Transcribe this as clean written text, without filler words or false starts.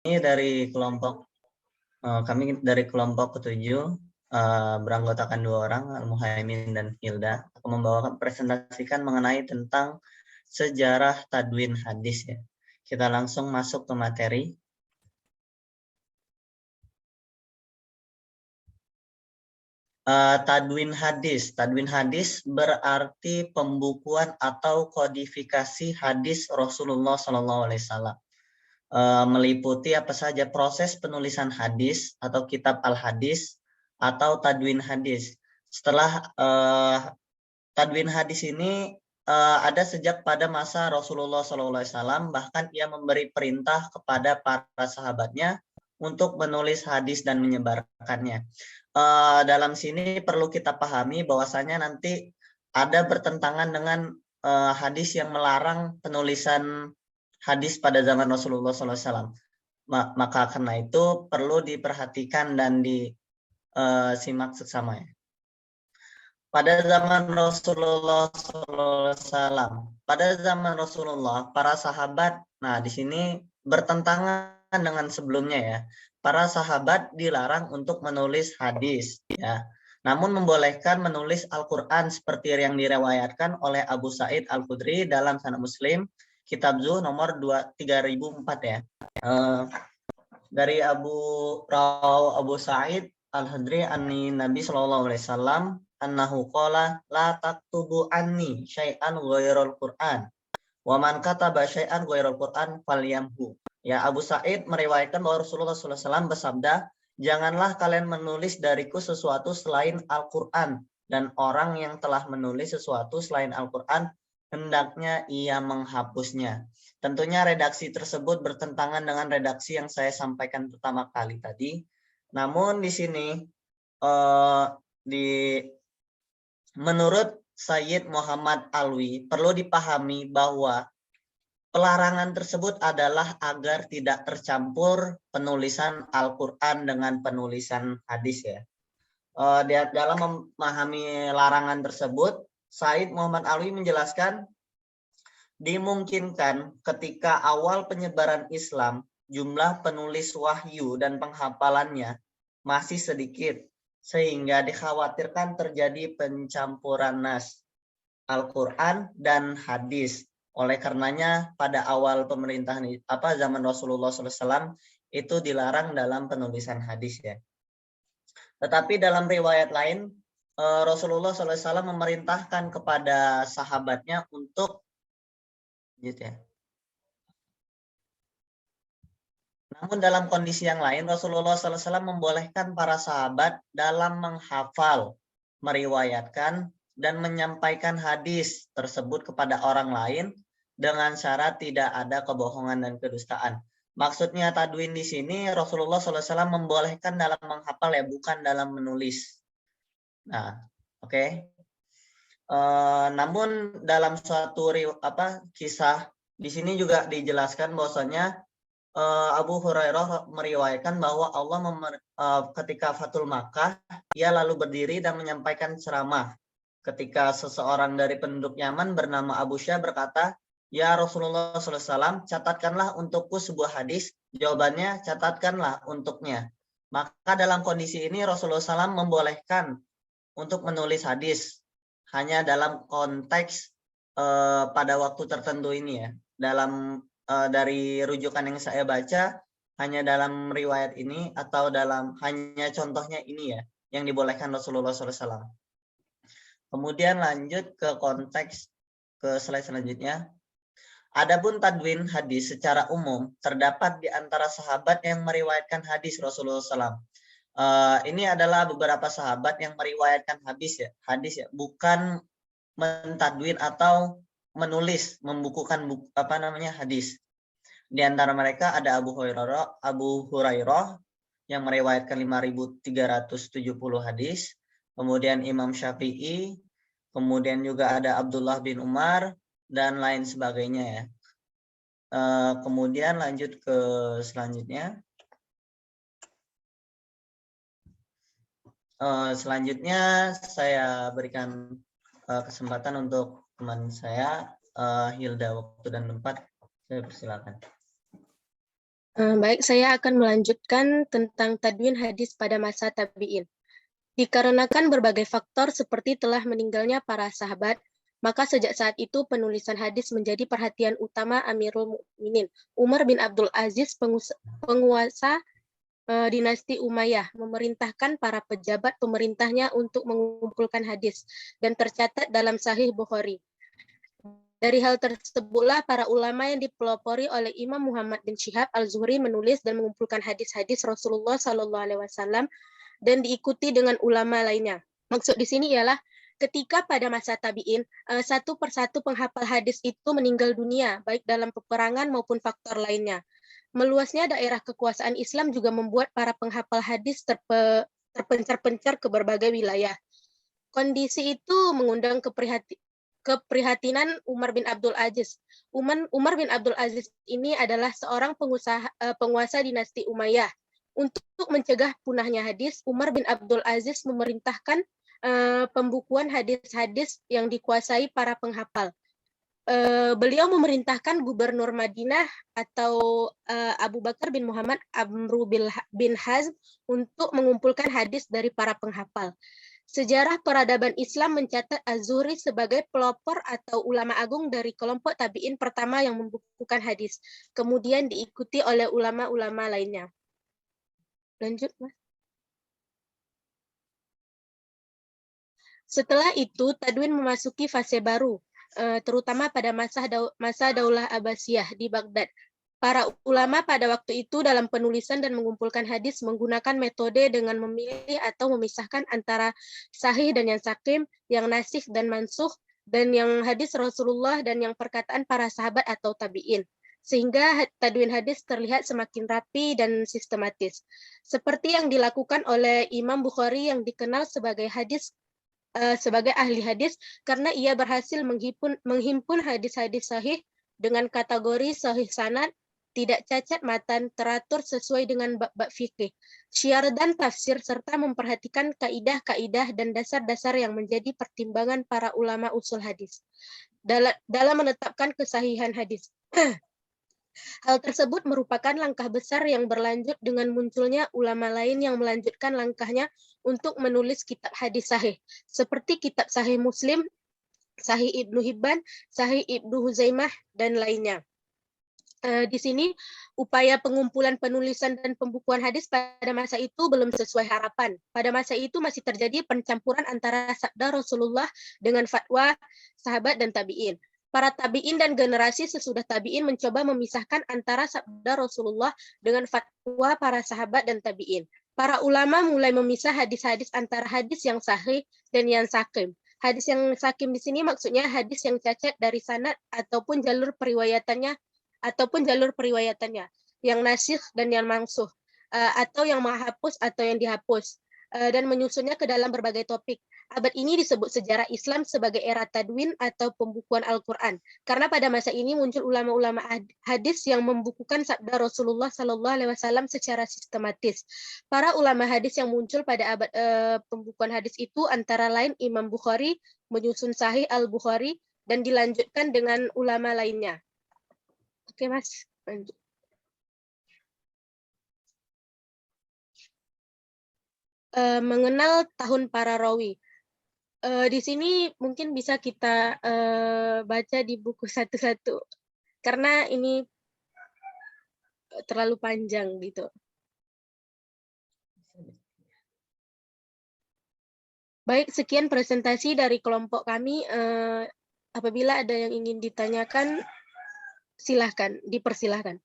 Kami dari kelompok ketujuh, beranggotakan 2 orang, Al-Muhaimin dan Hilda, akan membawakan presentasikan mengenai tentang sejarah tadwin hadis ya. Kita langsung masuk ke materi. Tadwin hadis. Tadwin hadis berarti pembukuan atau kodifikasi hadis Rasulullah SAW. Meliputi apa saja proses penulisan hadis atau kitab al-hadis atau tadwin hadis. Setelah tadwin hadis ini ada sejak pada masa Rasulullah SAW, bahkan ia memberi perintah kepada para sahabatnya untuk menulis hadis dan menyebarkannya. Dalam sini perlu kita pahami bahwasanya nanti ada bertentangan dengan hadis yang melarang penulisan hadis pada zaman Rasulullah SAW. Maka karena itu perlu diperhatikan dan disimak seksama ya. Pada zaman Rasulullah SAW, para sahabat, nah di sini bertentangan dengan sebelumnya ya. Para sahabat dilarang untuk menulis hadis ya. Namun membolehkan menulis Al-Qur'an seperti yang diriwayatkan oleh Abu Sa'id Al-Khudri dalam Sanad Muslim, Kitab Zuhd nomor 3004 ya. Dari Abu Sa'id Al-Khudri anni Nabi sallallahu alaihi wasallam annahu qala la taktubu anni syai'an ghairal Qur'an wa man kataba syai'an ghairal Qur'an falyamhu. Ya, Abu Sa'id meriwayatkan bahwa Rasulullah SAW bersabda, janganlah kalian menulis dariku sesuatu selain Al-Qur'an, dan orang yang telah menulis sesuatu selain Al-Qur'an hendaknya ia menghapusnya. Tentunya redaksi tersebut bertentangan dengan redaksi yang saya sampaikan pertama kali tadi. Namun di sini menurut Sayyid Muhammad Alwi perlu dipahami bahwa pelarangan tersebut adalah agar tidak tercampur penulisan Al-Qur'an dengan penulisan hadis ya. Dalam memahami larangan tersebut, Sayyid Muhammad Alwi menjelaskan dimungkinkan ketika awal penyebaran Islam jumlah penulis wahyu dan penghafalannya masih sedikit, sehingga dikhawatirkan terjadi pencampuran nas Al-Quran dan hadis. Oleh karenanya pada awal pemerintahan zaman Rasulullah SAW itu dilarang dalam penulisan hadis ya. Tetapi dalam riwayat lain Rasulullah SAW memerintahkan kepada sahabatnya untuk gitu ya. Namun dalam kondisi yang lain Rasulullah SAW membolehkan para sahabat dalam menghafal, meriwayatkan, dan menyampaikan hadis tersebut kepada orang lain dengan syarat tidak ada kebohongan dan kedustaan. Maksudnya tadwin di sini Rasulullah SAW membolehkan dalam menghafal ya, bukan dalam menulis. Nah, oke. Namun dalam suatu kisah di sini juga dijelaskan bahwasanya Abu Hurairah meriwayatkan bahwa Allah ketika Fathul Makkah, ia lalu berdiri dan menyampaikan ceramah. Ketika seseorang dari penduduk Yaman bernama Abu Syah berkata, ya Rasulullah SAW, catatkanlah untukku sebuah hadis. Jawabannya, catatkanlah untuknya. Maka dalam kondisi ini Rasulullah SAW membolehkan untuk menulis hadis hanya dalam konteks pada waktu tertentu ini ya. Dari rujukan yang saya baca hanya dalam riwayat ini atau hanya contohnya ini ya yang dibolehkan Rasulullah SAW. Kemudian lanjut ke konteks ke slide selanjutnya. Adapun tadwin hadis secara umum terdapat di antara sahabat yang meriwayatkan hadis Rasulullah SAW. Ini adalah beberapa sahabat yang meriwayatkan hadis ya, bukan mentadwin atau menulis, membukukan hadis. Di antara mereka ada Abu Hurairah yang meriwayatkan 5.370 hadis, kemudian Imam Syafi'i, kemudian juga ada Abdullah bin Umar dan lain sebagainya ya. Kemudian lanjut ke selanjutnya. Selanjutnya saya berikan kesempatan untuk teman saya Hilda, waktu dan tempat saya persilakan. Baik, saya akan melanjutkan tentang tadwin hadis pada masa tabi'in. Dikarenakan berbagai faktor seperti telah meninggalnya para sahabat, maka sejak saat itu penulisan hadis menjadi perhatian utama Amirul Mukminin Umar bin Abdul Aziz, penguasa dinasti Umayyah, memerintahkan para pejabat pemerintahnya untuk mengumpulkan hadis dan tercatat dalam Sahih Bukhari. Dari hal tersebutlah para ulama yang dipelopori oleh Imam Muhammad bin Syihab al-Zuhri menulis dan mengumpulkan hadis-hadis Rasulullah SAW dan diikuti dengan ulama lainnya. Maksud di sini ialah ketika pada masa tabi'in, satu persatu penghafal hadis itu meninggal dunia, baik dalam peperangan maupun faktor lainnya. Meluasnya daerah kekuasaan Islam juga membuat para penghafal hadis terpencar-pencar ke berbagai wilayah. Kondisi itu mengundang keprihatinan Umar bin Abdul Aziz. Umar bin Abdul Aziz ini adalah seorang penguasa dinasti Umayyah. Untuk mencegah punahnya hadis, Umar bin Abdul Aziz memerintahkan pembukuan hadis-hadis yang dikuasai para penghafal. Beliau memerintahkan Gubernur Madinah atau Abu Bakar bin Muhammad Amru bin Hazm untuk mengumpulkan hadis dari para penghafal. Sejarah peradaban Islam mencatat Az-Zuhri sebagai pelopor atau ulama agung dari kelompok tabi'in pertama yang membukukan hadis. Kemudian diikuti oleh ulama-ulama lainnya. Lanjut, Mas. Setelah itu, tadwin memasuki fase baru, terutama pada masa Daulah Abbasiyah di Baghdad. Para ulama pada waktu itu dalam penulisan dan mengumpulkan hadis menggunakan metode dengan memilih atau memisahkan antara sahih dan yang sakim, yang nasikh dan mansukh, dan yang hadis Rasulullah dan yang perkataan para sahabat atau tabi'in. Sehingga tadwin hadis terlihat semakin rapi dan sistematis. Seperti yang dilakukan oleh Imam Bukhari yang dikenal sebagai sebagai ahli hadis karena ia berhasil menghimpun hadis-hadis sahih dengan kategori sahih sanad, tidak cacat matan, teratur sesuai dengan bab-bab fikih, syiar dan tafsir, serta memperhatikan kaidah-kaidah dan dasar-dasar yang menjadi pertimbangan para ulama usul hadis dalam menetapkan kesahihan hadis. Hal tersebut merupakan langkah besar yang berlanjut dengan munculnya ulama lain yang melanjutkan langkahnya untuk menulis kitab hadis sahih, seperti kitab Sahih Muslim, Sahih Ibnu Hibban, Sahih Ibnu Huzaimah, dan lainnya. Di sini upaya pengumpulan penulisan dan pembukuan hadis pada masa itu belum sesuai harapan. Pada masa itu masih terjadi pencampuran antara sabda Rasulullah dengan fatwa sahabat dan tabi'in. Para tabi'in dan generasi sesudah tabi'in mencoba memisahkan antara sabda Rasulullah dengan fatwa para sahabat dan tabi'in. Para ulama mulai memisah hadis-hadis antara hadis yang sahih dan yang sakim. Hadis yang sakim di sini maksudnya hadis yang cacat dari sanad ataupun jalur periwayatannya, yang nasikh dan yang mansukh, atau yang menghapus atau yang dihapus, dan menyusunnya ke dalam berbagai topik. Abad ini disebut sejarah Islam sebagai era tadwin atau pembukuan Al-Quran, karena pada masa ini muncul ulama-ulama hadis yang membukukan sabda Rasulullah SAW secara sistematis. Para ulama hadis yang muncul pada abad pembukuan hadis itu antara lain Imam Bukhari menyusun Sahih Al-Bukhari dan dilanjutkan dengan ulama lainnya. Oke, Mas. Lanjut. Mengenal tahun para rawi. Di sini mungkin bisa kita baca di buku satu-satu, karena ini terlalu panjang gitu. Baik, sekian presentasi dari kelompok kami. Apabila ada yang ingin ditanyakan, dipersilahkan.